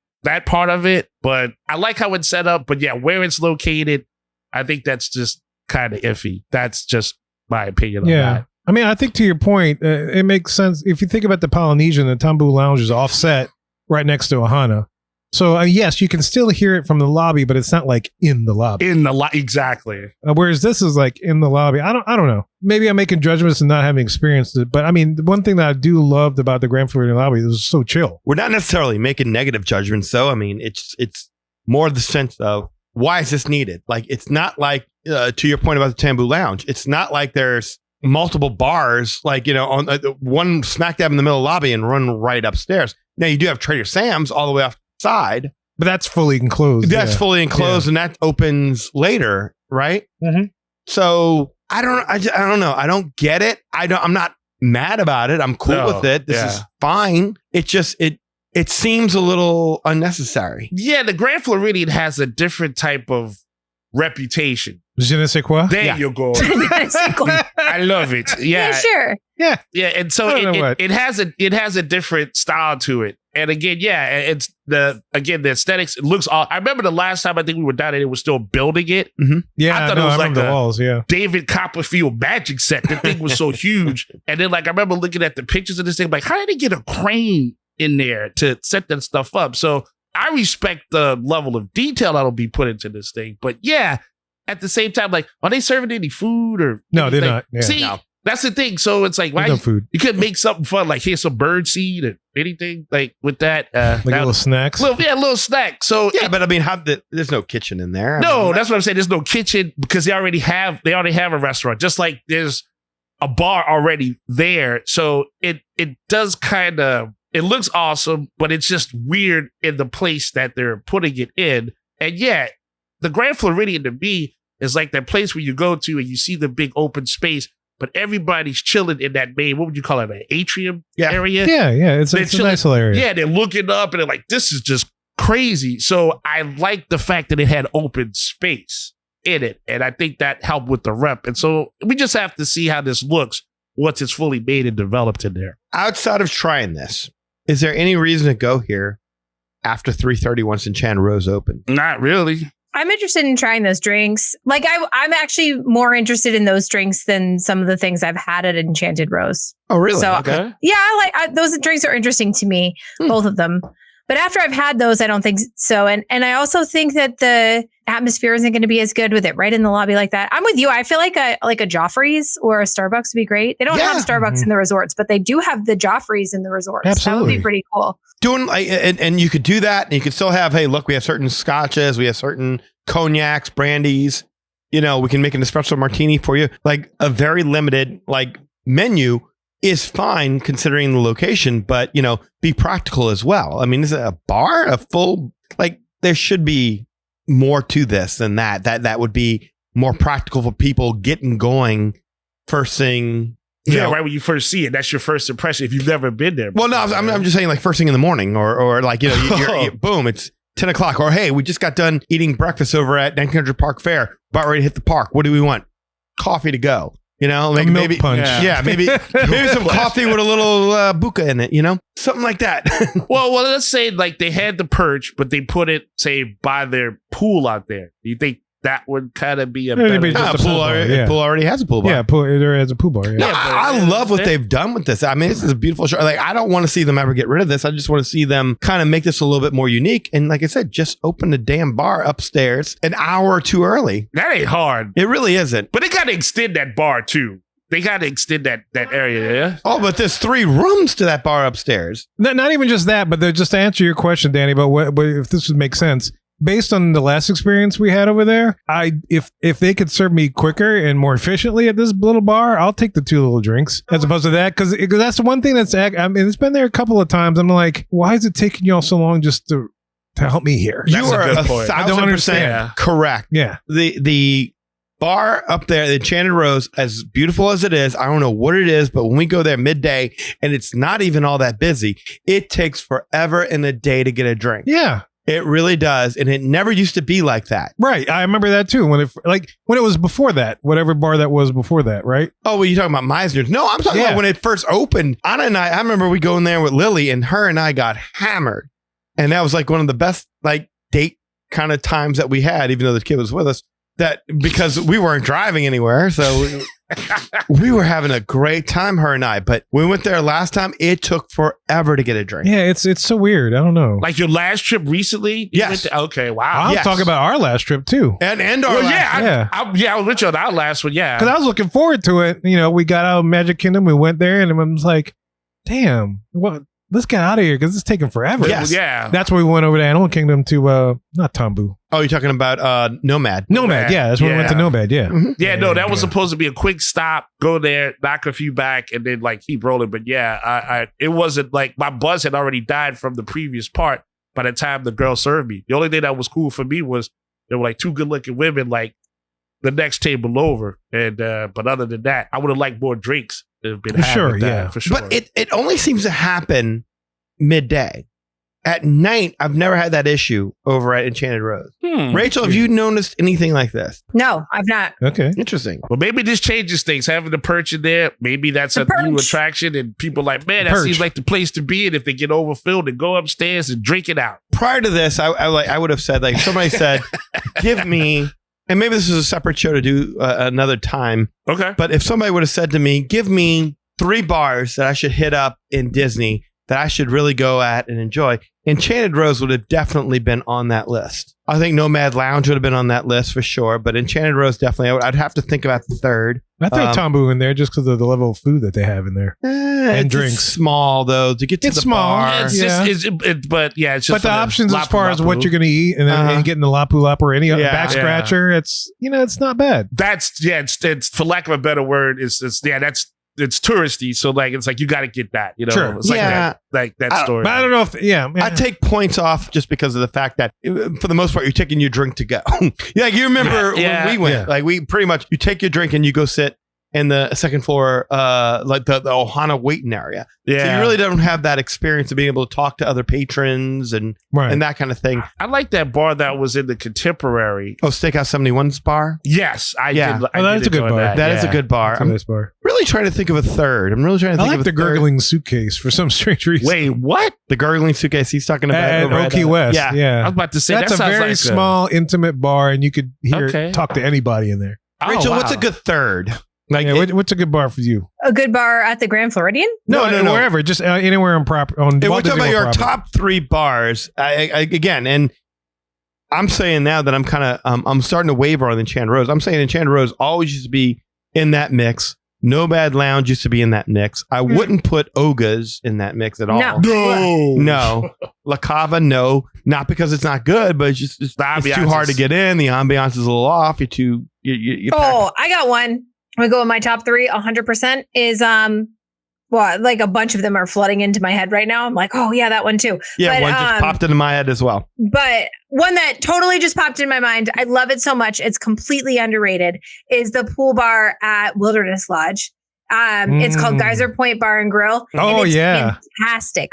part of it, but I like how it's set up. But yeah, where it's located, I think that's just kind of iffy. That's just my opinion on that. I mean, I think to your point, it makes sense. If you think about the Polynesian, the Tambu Lounge is offset right next to Ohana. So yes, you can still hear it from the lobby, but it's not like in the lobby. Exactly. Whereas this is like in the lobby. I don't know. Maybe I'm making judgments and not having experienced it. But I mean, the one thing that I do loved about the Grand Floridian lobby is it was so chill. We're not necessarily making negative judgments, though. I mean, it's more the sense of why is this needed? Like, it's not like to your point about the Tambu Lounge. It's not like there's multiple bars, like on one smack dab in the middle of the lobby and run right upstairs. Now you do have Trader Sam's all the way off side, but that's fully enclosed. That's fully enclosed, and that opens later, right? Mm-hmm. So I don't know. I don't get it. I'm not mad about it. I'm cool with it. This is fine. It just it seems a little unnecessary. Yeah, the Grand Floridian has a different type of reputation. Je ne sais quoi. There you go. I love it. Yeah, sure. Yeah, and so it has a different style to it. And again, it's the aesthetics. It looks all. I remember the last time I think we were down there, it was still building it. Mm-hmm. Yeah, I thought it was like the walls. Yeah, David Copperfield magic set. The thing was so huge. And then like I remember looking at the pictures of this thing, like how did they get a crane in there to set that stuff up? So I respect the level of detail that'll be put into this thing. But yeah, at the same time, like, are they serving any food or? No, they're not. Yeah. See. No. That's the thing. So it's like, why no food? You couldn't make something fun, like here's some bird seed or anything like with that. Like little snacks. Little snack. So but I mean, there's no kitchen in there. That's what I'm saying. There's no kitchen because they already have a restaurant. Just like there's a bar already there. So it does kind of, it looks awesome, but it's just weird in the place that they're putting it in. And yeah, the Grand Floridian to me is like that place where you go to and you see the big open space. But everybody's chilling in that main, what would you call it, an atrium area? Yeah. It's a nice little area. Yeah, they're looking up and they're like, this is just crazy. So I like the fact that it had open space in it. And I think that helped with the rep. And so we just have to see how this looks once it's fully made and developed in there. Outside of trying this, is there any reason to go here after 3:30 once Enchanted Rose open? Not really. I'm interested in trying those drinks. Like I'm actually more interested in those drinks than some of the things I've had at Enchanted Rose. Oh, really? So okay. Yeah, those drinks are interesting to me, both of them. But after I've had those, I don't think so. And I also think that the atmosphere isn't going to be as good with it right in the lobby like that. I'm with you. I feel like a Joffrey's or a Starbucks would be great. They don't have Starbucks in the resorts, but they do have the Joffrey's in the resorts. Absolutely. That would be pretty cool. Doing and you could do that, and you could still have, hey, look, we have certain scotches, we have certain cognacs, brandies. We can make an espresso martini for you. Like a very limited menu is fine considering the location, but be practical as well. I mean, is it a bar, a full there should be more to this than that. That would be more practical for people getting going first thing. Right when you first see it, that's your first impression if you've never been there before. Well, no, I'm just saying first thing in the morning or you're boom, it's 10 o'clock. Or, hey, we just got done eating breakfast over at 1900 Park Fair. About ready to hit the park. What do we want? Coffee to go. Maybe punch. Maybe some coffee with a little buka in it, something like that. well, let's say they had the Perch, but they put it, say, by their pool out there. Do you think that would kind of be a It'd better. be just a pool bar, yeah. Pool already has a pool bar. Yeah, there has a pool bar. Yeah. No, Yeah, but- I love what they've done with this. I mean, this is a beautiful show. Like, I don't want to see them ever get rid of this. I just want to see them kind of make this a little bit more unique. And like I said, just open the damn bar upstairs an hour or two early. That ain't hard. It really isn't. But they got to extend that bar too. They got to extend that area, yeah? Oh, but there's 3 rooms to that bar upstairs. Not even just that, but just to answer your question, Danny, about what if this would make sense. Based on the last experience we had over there, if they could serve me quicker and more efficiently at this little bar, I'll take the 2 little drinks as opposed to that, because that's the one thing that's. I mean, it's been there a couple of times. I'm like, why is it taking y'all so long just to help me here? You That's a are good point. I don't 1,000% understand. correct. Yeah, The bar up there, the Enchanted Rose, as beautiful as it is, I don't know what it is, but when we go there midday and it's not even all that busy, it takes forever and a day to get a drink. yeah. It really does. And it never used to be like that. Right. I remember that too. When it was before that, whatever bar that was before that, right? Oh, well, you're talking about Meisner's. No, I'm talking Yeah. about when it first opened. Anna and I remember we going there with Lily, and her and I got hammered. And that was like one of the best like date kind of times that we had, even though the kid was with us. That because we weren't driving anywhere. So we were having a great time, her and I. But we went there last time. It took forever to get a drink. Yeah, it's so weird. I don't know. Like your last trip recently? You Yes. went to- okay, wow. I'll yes. talk about our last trip too. And our Well, last- I was with you on our last one, yeah. Because I was looking forward to it. You know, we got out of Magic Kingdom, we went there, and I was like, damn, let's get out of here because it's taking forever. Yes. Yeah. That's where we went over to Animal Kingdom to, not Tambu. Oh, you're talking about Nomad. Nomad, yeah. That's when we went to Yeah. Nomad, yeah. Mhm. Yeah, no, that was Yeah. supposed to be a quick stop, go there, knock a few back, and then like keep rolling. But yeah, it wasn't like my buzz had already died from the previous part by the time the girl served me. The only thing that was cool for me was there were like 2 good looking women like the next table over. And but other than that, I would have liked more drinks. For sure, yeah. For sure. But it only seems to happen midday. At night, I've never had that issue over at Enchanted Rose. Rachel, have you noticed anything like this? No, I've not. Okay. Interesting. Well, maybe this changes things. Having the Perch in there, maybe that's The a new Perch. attraction, and people like, man, that Perch. seems like the place to be. And if they get overfilled, and go upstairs and drink it out. Prior to this, I would have said, like, somebody said, give me, and maybe this is a separate show to do another time, Okay. but if somebody would have said to me, give me 3 bars that I should hit up in Disney that I should really go at and enjoy, Enchanted Rose would have definitely been on that list. I think Nomad Lounge would have been on that list for sure, but Enchanted Rose definitely, I'd have to think about the third. I threw Tambu in there just because of the level of food that they have in there. And drinks. Small though to get to It's the small. bar. It's Yeah. just, but yeah, it's just But the for options as lapu far as what lapu. you're going to eat and then Uh-huh. and getting the Lapu Lapu or any other Yeah. back scratcher, it's not bad. It's for lack of a better word, it's touristy. So like, it's like, you got to get that, you know, Sure. it's like Yeah. that story. But I don't know if, I take points off just because of the fact that, for the most part, you're taking your drink to go. Like you remember Yeah. when we went, Yeah. like we pretty much you take your drink and you go sit in the second floor, like the Ohana waiting area. So you really don't have that experience of being able to talk to other patrons and right. that kind of thing. I like that bar that was in the Contemporary. Oh, Steakhouse 71's bar. Yes, I Yeah. did. Oh, that's a good bar. That is a good bar. That's a I'm nice bar. really trying to think of a third. I'm really trying to I think like of the a third. gurgling suitcase for some strange reason. Wait, what? The gurgling suitcase he's talking about At over Oakey West. Yeah. I Yeah. was about to say That's that a sounds very like small, intimate bar, and you could Okay. talk to anybody in there. Rachel, what's a good third? Like Yeah, what's a good bar for you? A good bar at the Grand Floridian? No. Wherever, just anywhere on If we're Walt talking Disney about World your property. top 3 bars, again, and I'm saying now that I'm kind of I'm starting to waver on Enchanted Rose. I'm saying Enchanted Rose always used to be in that mix. Nomad Lounge used to be in that mix. I wouldn't put Oga's in that mix at all. No. No. La Cava, no. Not because it's not good, but it's too ambiance hard to is- get in. The ambiance is a little off. You're too. You Oh, I got one. I'm gonna go with my top 3. 100% is well, like a bunch of them are flooding into my head right now. I'm like, oh yeah, that one too. yeah, but, one just popped into my head as well. But one that totally just popped in my mind, I love it so much, it's completely underrated, is the pool bar at Wilderness Lodge. It's called Geyser Point Bar and Grill. Oh, and it's yeah.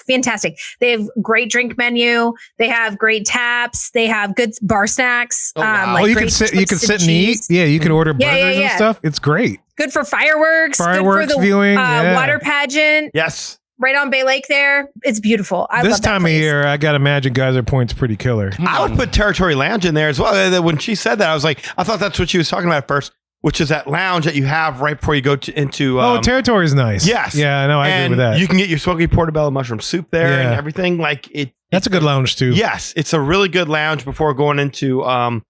Fantastic. They have great drink menu. They have great taps. They have good bar snacks. Oh, wow. You great can sit. You can twisted sit and eat. cheese. Yeah, you can order Yeah, burgers yeah, and yeah. stuff. It's great. Good for fireworks. Fireworks good for the viewing, yeah. water pageant. Yes. right on Bay Lake there. It's beautiful. I this love that time of place. year, I gotta imagine Geyser Point's pretty killer. I would put Territory Lounge in there as well. When she said that, I was like, I thought that's what she was talking about at first, which is that lounge that you have right before you go into. Territory's nice. Yes. Yeah, no, I agree and with that. you can get your smoky portobello mushroom soup there and Yeah. everything. Like it. That's a good lounge too. Yes, it's a really good lounge before going into.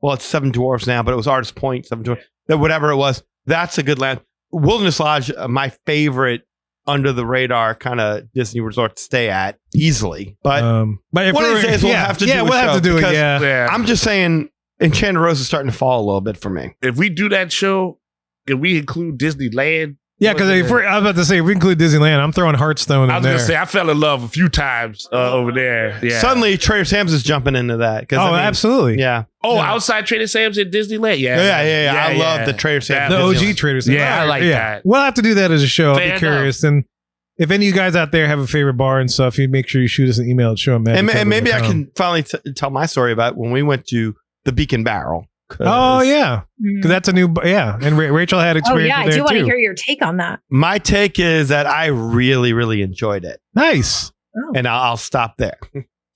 It's Seven Dwarfs now, but it was Artist Point, Seven Dwarfs, whatever it was. That's a good lounge. Wilderness Lodge, my favorite under the radar kind of Disney resort to stay at easily. But if one of these days we'll have to do we'll have to do it. because Yeah. I'm just saying Enchanted Rose is starting to fall a little bit for me. If we do that show, can we include Disneyland? Yeah, because I was about to say, if we include Disneyland, I'm throwing Hearthstone I in was there. gonna say I fell in love a few times over there. Yeah. Suddenly Trader Sam's is jumping into that. Absolutely. Yeah. Outside Trader Sam's at Disneyland. Yeah. I love the Trader Sam's. The Disneyland. OG Trader Sam's. Yeah, I like that. We'll have to do that as a show. Fair I'll be curious. And if any of you guys out there have a favorite bar and stuff, you make sure you shoot us an email at show And maybe I can finally tell my story about when we went to the Beacon Barrel. Oh, yeah. Because that's a new, and Rachel had Oh experience yeah, I there do want to too. hear your take on that. My take is that I really, really enjoyed it. Nice. And I'll stop there.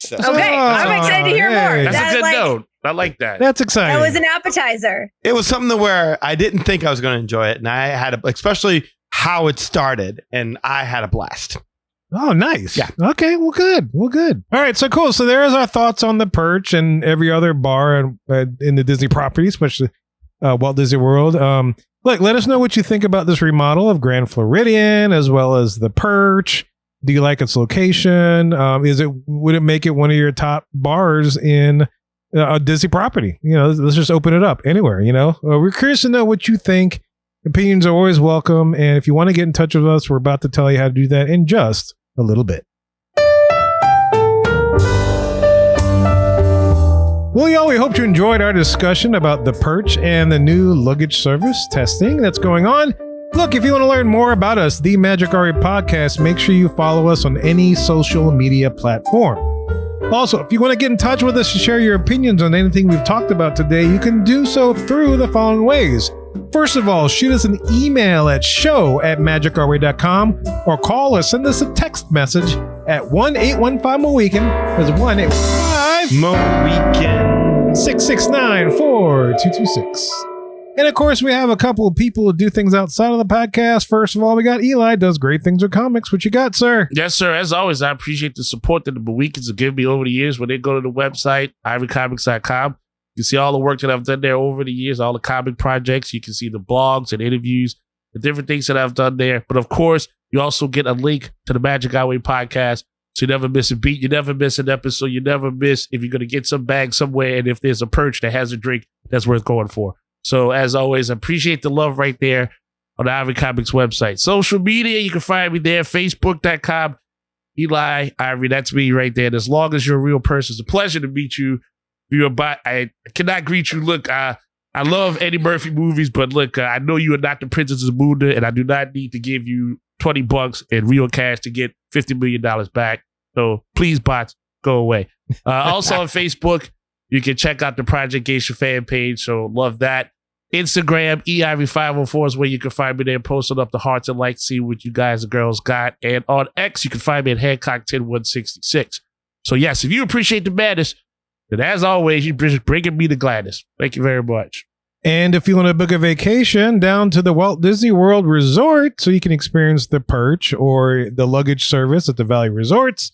So. Okay, I'm excited to hear more. That's a good like, note. I like that. That's exciting. That was an appetizer. It was something where I didn't think I was going to enjoy it. And I had, especially how it started, and I had a blast. Oh, nice. Yeah. Okay. Well, good. All right. So cool. So there's our thoughts on the Perch and every other bar in the Disney property, especially Walt Disney World. Look, let us know what you think about this remodel of Grand Floridian as well as the Perch. Do you like its location? Would it make it one of your top bars in a Disney property? Let's just open it up anywhere. We're curious to know what you think. Opinions are always welcome. And if you want to get in touch with us, we're about to tell you how to do that in just a little bit. Well, y'all, we hope you enjoyed our discussion about the Perch and the new luggage service testing that's going on. Look, if you want to learn more about us, the Magic Ari Podcast, make sure you follow us on any social media platform. Also, if you want to get in touch with us and share your opinions on anything we've talked about today, you can do so through the following ways. First of all, shoot us an email at show@magicourway.com or call or send us a text message at 1-815-MOWEEKEN. That's 1-815-MOWEEKEN 669-4226. And of course, we have a couple of people who do things outside of the podcast. First of all, we got Eli, does great things with comics. What you got, sir? Yes, sir. As always, I appreciate the support that the Weekends have given me over the years. When they go to the website, ivorycomics.com, you can see all the work that I've done there over the years, all the comic projects. You can see the blogs and interviews, the different things that I've done there. But of course, you also get a link to the Magic Highway podcast. So you never miss a beat. You never miss an episode. You never miss if you're going to get some bag somewhere. And if there's a Perch that has a drink, that's worth going for. So as always, I appreciate the love right there on the Ivory Comics website. Social media, you can find me there, facebook.com, Eli Ivory. That's me right there. And as long as you're a real person, it's a pleasure to meet you. I cannot greet you. Look, I love Eddie Murphy movies, but look, I know you are not the Princess of Zamunda, and I do not need to give you $20 in real cash to get $50 million back. So please, bots, go away. Also on Facebook, you can check out the Project Geisha fan page. So love that. Instagram, eIvory504 is where you can find me there, posting up the hearts and likes, see what you guys and girls got. And on X, you can find me at Hancock10166. So yes, if you appreciate the madness, then as always, you're bringing me the gladness. Thank you very much. And if you want to book a vacation down to the Walt Disney World Resort so you can experience the Perch or the luggage service at the Valley Resorts,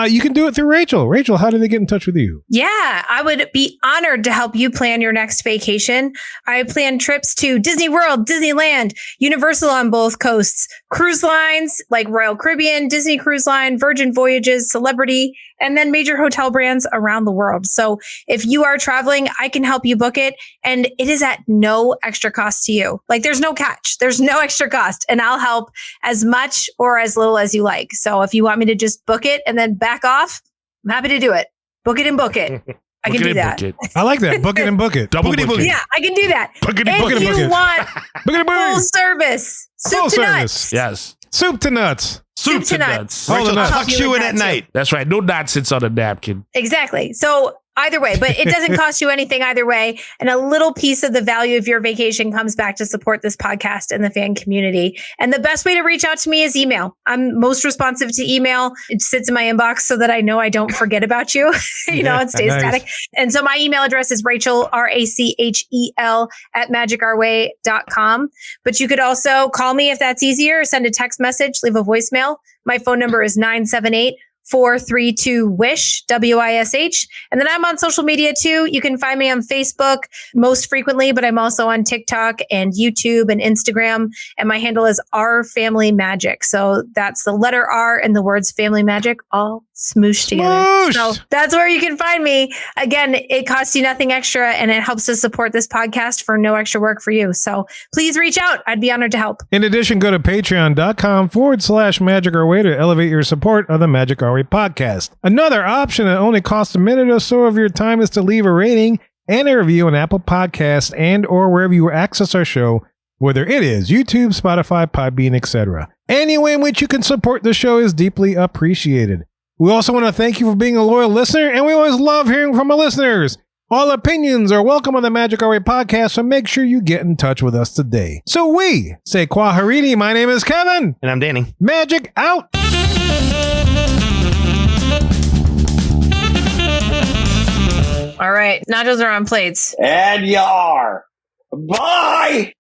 you can do it through Rachel. Rachel, how do they get in touch with you? Yeah, I would be honored to help you plan your next vacation. I plan trips to Disney World, Disneyland, Universal on both coasts, cruise lines like Royal Caribbean, Disney Cruise Line, Virgin Voyages, Celebrity, and then major hotel brands around the world. So if you are traveling, I can help you book it. And it is at no extra cost to you. Like there's no catch. There's no extra cost. And I'll help as much or as little as you like. So if you want me to just book it and then back off, I'm happy to do it. Book it and book it. I can do that. I like that. Book it and book it. Double book it. Yeah, I can do that. Book it, If book it, you book it. want Book it and book full it. service, soup Full to service. nuts. Yes. Soup to nuts. Soup to nuts. All the Rachel nuts. tucks you in at night. That's right. No nonsense on a napkin. Exactly. So Either way, but it doesn't cost you anything either way. And a little piece of the value of your vacation comes back to support this podcast and the fan community. And the best way to reach out to me is email. I'm most responsive to email. It sits in my inbox so that I know I don't forget about you. It stays static. And so my email address is Rachel, RACHEL @magicourway.com. But you could also call me if that's easier, or send a text message, leave a voicemail. My phone number is 978-432-WISH, WISH. And then I'm on social media too. You can find me on Facebook most frequently, but I'm also on TikTok and YouTube and Instagram. And my handle is R Family Magic. So that's the letter R and the words Family Magic all smooshed together. So that's where you can find me. Again, it costs you nothing extra and it helps us support this podcast for no extra work for you. So please reach out. I'd be honored to help. In addition, go to patreon.com/Magic Our Way to elevate your support of the Magic Our Way podcast. Another option that only costs a minute or so of your time is to leave a rating and a review on Apple Podcasts and or wherever you access our show, whether it is YouTube, Spotify, Podbean, etc. Any way in which you can support the show is deeply appreciated. We also want to thank you for being a loyal listener, and we always love hearing from our listeners. All opinions are welcome on the Magic Our Way podcast, so make sure you get in touch with us today. So we say Kwaharini. My name is Kevin. And I'm Danny. Magic out. All right. Nachos are on plates. And you are. Bye!